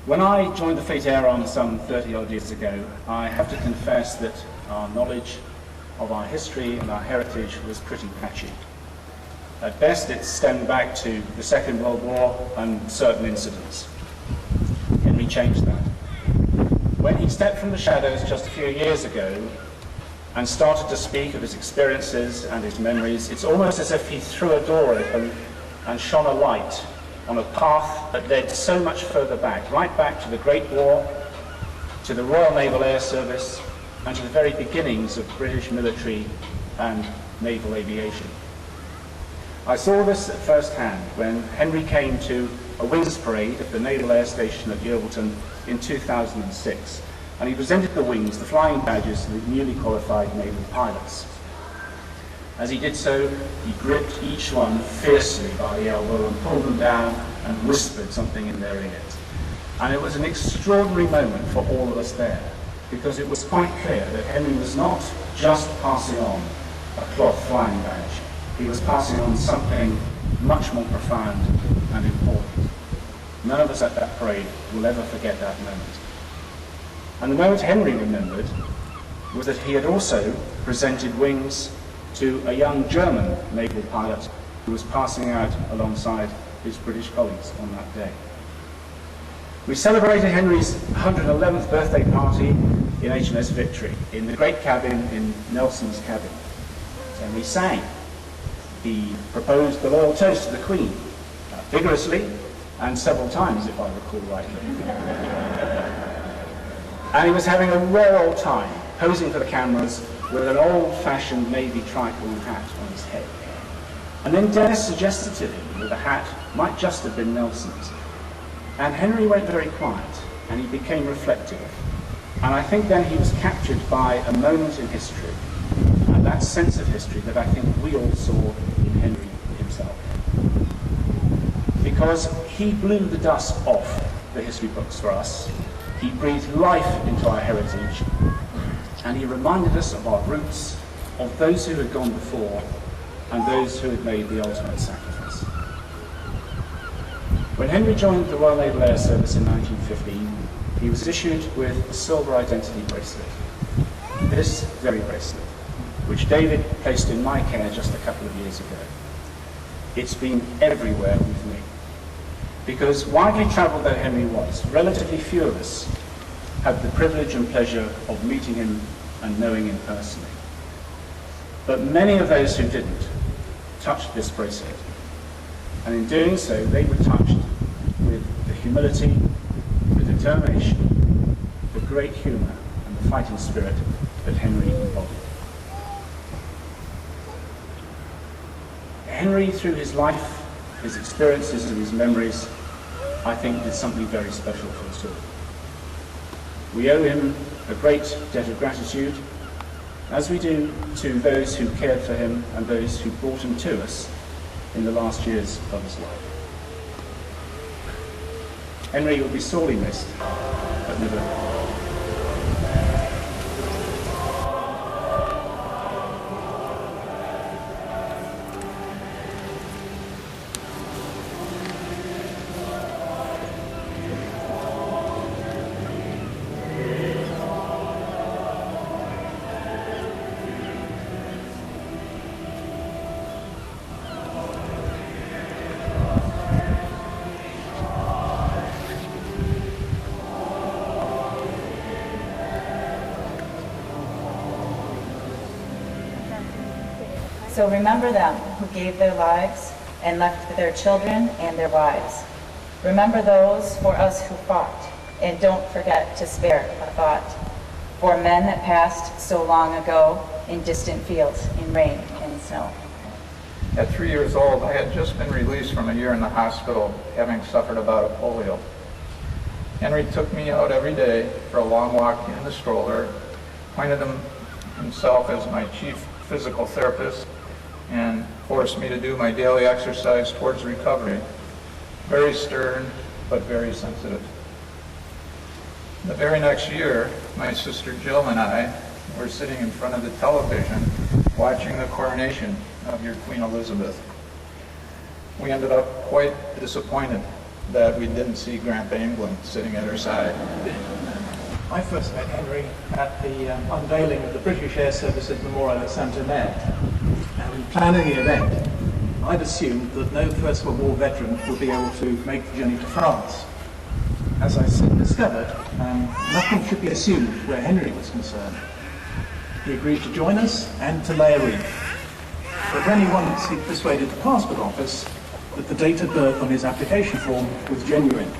When I joined the Fleet Air Arm some 30-odd years ago, I have to confess that our knowledge of our history and our heritage was pretty patchy. At best, it stemmed back to the Second World War and certain incidents. Henry changed that. When he stepped from the shadows just a few years ago and started to speak of his experiences and his memories, it's almost as if he threw a door open and shone a light on a path that led so much further back, right back to the Great War, to the Royal Naval Air Service, and to the very beginnings of British military and naval aviation. I saw this at first hand when Henry came to a wings parade at the Naval Air Station at Yeovilton in 2006, and he presented the wings, the flying badges, to the newly qualified naval pilots. As he did so, he gripped each one fiercely by the elbow and pulled them down and whispered something in their ears. And it was an extraordinary moment for all of us there, because it was quite clear that Henry was not just passing on a cloth flying badge. He was passing on something much more profound and important. None of us at that parade will ever forget that moment. And the moment Henry remembered was that he had also presented wings to a young German naval pilot who was passing out alongside his British colleagues on that day. We celebrated Henry's 111th birthday party in HMS Victory, in the great cabin in Nelson's cabin. And we sang. He proposed the loyal toast to the Queen, vigorously and several times, if I recall rightly. And he was having a rare old time, posing for the cameras with an old-fashioned navy tricorn hat on his head. And then Dennis suggested to him that the hat might just have been Nelson's. And Henry went very quiet, and he became reflective. And I think then he was captured by a moment in history, and that sense of history that I think we all saw in Henry himself. Because he blew the dust off the history books for us, he breathed life into our heritage, and he reminded us of our roots, of those who had gone before, and those who had made the ultimate sacrifice. When Henry joined the Royal Naval Air Service in 1915, he was issued with a silver identity bracelet. This very bracelet, which David placed in my care just a couple of years ago. It's been everywhere with me. Because widely travelled though Henry was, relatively few of us had the privilege and pleasure of meeting him and knowing him personally. But many of those who didn't touched this bracelet. And in doing so, they were touched with the humility, the determination, the great humour, and the fighting spirit that Henry embodied. Henry, through his life, his experiences and his memories, I think did something very special for us all. We owe him a great debt of gratitude, as we do to those who cared for him and those who brought him to us in the last years of his life. Henry will be sorely missed, but never. So remember them who gave their lives and left their children and their wives. Remember those for us who fought, and don't forget to spare a thought for men that passed so long ago in distant fields in rain and snow. At 3 years old, I had just been released from a year in the hospital, having suffered a bout of polio. Henry took me out every day for a long walk in the stroller, appointed himself as my chief physical therapist, and forced me to do my daily exercise towards recovery. Very stern, but very sensitive. The very next year, my sister Jill and I were sitting in front of the television watching the coronation of your Queen Elizabeth. We ended up quite disappointed that we didn't see Grant Ameling sitting at her side. I first met Henry at the unveiling of the British Air Services Memorial at Saint-Omer. And in planning the event, I'd assumed that no First World War veteran would be able to make the journey to France. As I soon discovered, nothing should be assumed where Henry was concerned. He agreed to join us and to lay a wreath. But only once he persuaded the passport office that the date of birth on his application form was genuine.